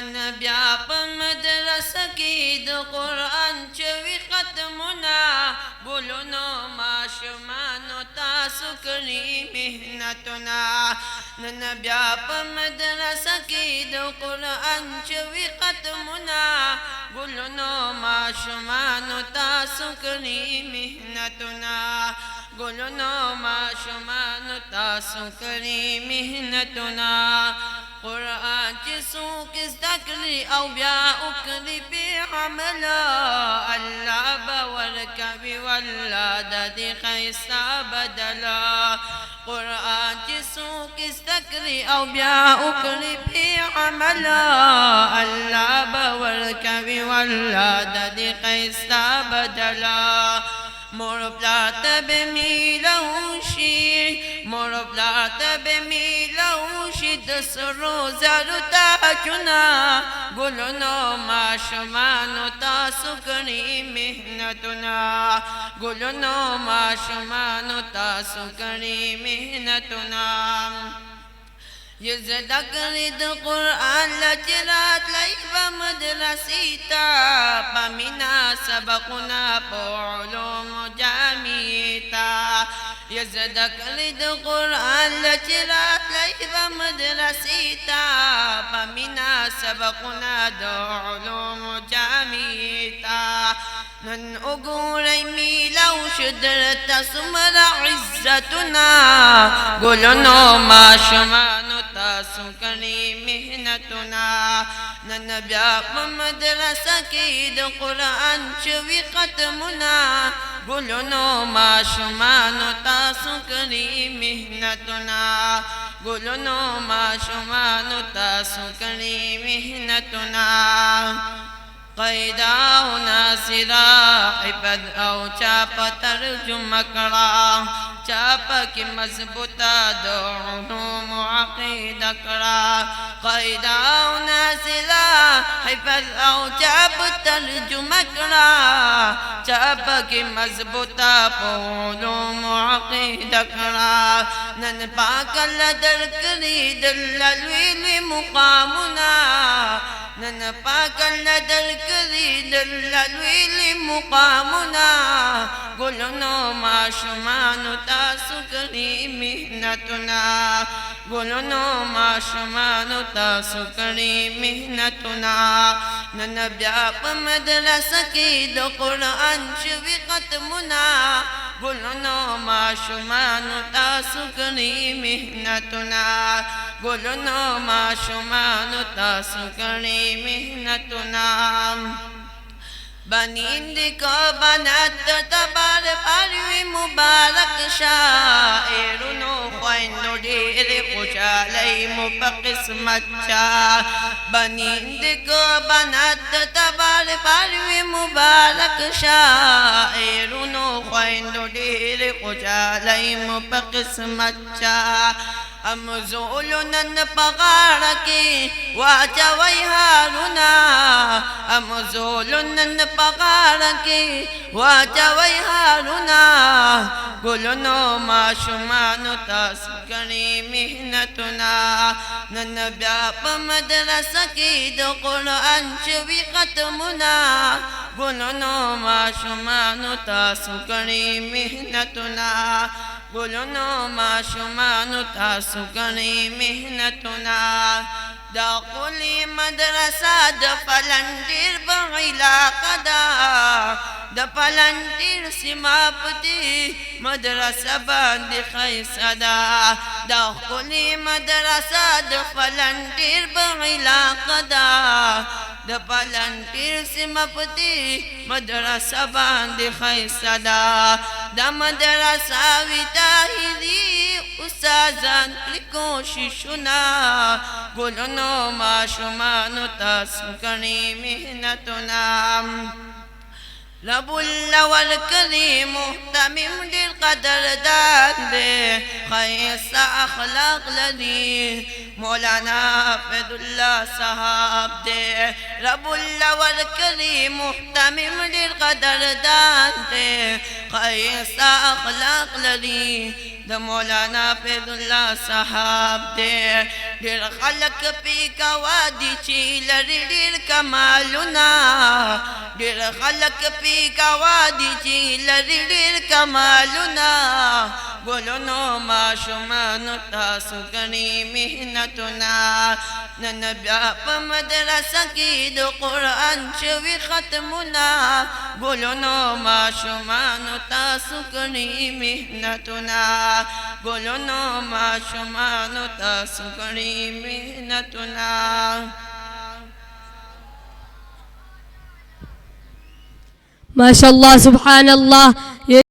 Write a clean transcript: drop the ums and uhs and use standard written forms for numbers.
نن بیا په مدرسه کې د قرآن چوي ختمونه ګلونو ماشومانو تاسو کړي محنتونه نن بیا په مدرسه کې د قرآن چوي ختمونه ګلونو ماشومانو تاسو کړي محنتونه ګلونو ماشومانو تاسو کړي محنتونه قرآن چې څوک زده کړي او بیا وکړي بې عمله الله به ورکوي والله د دې ښایسته بدله قرآن چې څوک زده کړي او بیا وکړي بې عمله الله به ورکوي والله د دې ښایسته بدله مور پلار ته به میله شي مور پلار ته به میله شي د سرو زرو تاجونه ګلونو ماشومانو تاسو کړي محنتونه ګلونو ماشومانو تاسو کړي محنتونه زده کړي د قرآن چې راتلی به مدرسې ته په مینه سبقونه په علومو جامې ته زده کړي د قرآن چې راتلی به مدرسې ته په مینه سبقونه د علومو جامې ته نن وګورئ میلاو شو درته څومره عزتونه ګلونو ماشومانو تاسو کړي محنتونه نن بیا په مدرسه کې د قرآن چوي ختمونه ګلونو ماشومانو تاسو کړي محنتونه ګلونو ماشومانو تاسو کړي محنتونه قیدا و ناصرا حفظ او چاپ ترجمه کړه چاپ کې مضبوطه د علوم عقیده کړه قیدا و ناصرا حفظ او چاپ ترجمه کړه چاپ کې مضبوطه په علوم عقیده کړه نن پاک الله درکړي دلوي مقامونه نن پاک الله درکړي دلوي مقامونه ګلونو ماشومانو تاسو کړي محنتونه ګلونو ماشومانو تاسو کړي محنتونه نن بیا په مدرسه کې د قرآن چوي ختمونه ګلونو ماشومانو تاسو کړي محنتونه ګلونو ماشومانو تاسو کړي محنتونه بنیند کو بنات تبار پروي مبارک شاعرونو خويندو ډېر خوشالۍ مو په قسمت چا بنیند کو بنات تبار پروي مبارک شاعرونو خويندو ډېر خوشالۍ مو په قسمت چا امزولو نن پغاړه کې واچوي هارونه امزولو نن پغاړه کې واچوي هارونه ګلونو ماشومانو تاسو کړي محنتونه نن بیا په مدرسه کې د قرآن چوي ختمونه ګلونو ماشومانو تاسو کړي محنتونه ګلونو ماشومانو تاسو کړي محنتونه دا قولي مدرسه د پلنډیر په علاقه ده د پلنډیر سیمه پتی مدرسه باندې ښایسته ده دا قولي مدرسه د پلنډیر په علاقه ده د پلنډیر سیمه پتی مدرسه باندې ښایسته ده دا مدرسه وی طاهري استادان کړي کوششونه ګلونو ماشومانو تاسو کړي محنتونه رب الله والکریم محتمم ډېر قدردان دی خیسا اخلاق لري مولانا فیض الله صاحب دے رب الله ورکړي محتمم ډېر قدردان دے خیسا اخلاق لري د مولانا فیض الله صاحب دے ډېر خلک پی کوا دي چې لري ډېر کمالونه ډېر خلک پی کوا دي چې لري ډېر کمالونه ګلونو ماشومانو تاسو کړي محنتونه نن بیا په مدرسه کې د قرآن شوي ختمونه ګلونو ماشومانو تاسو کړي محنتونه ګلونو ماشومانو تاسو کړي محنتونه ما شاء الله سبحان الله.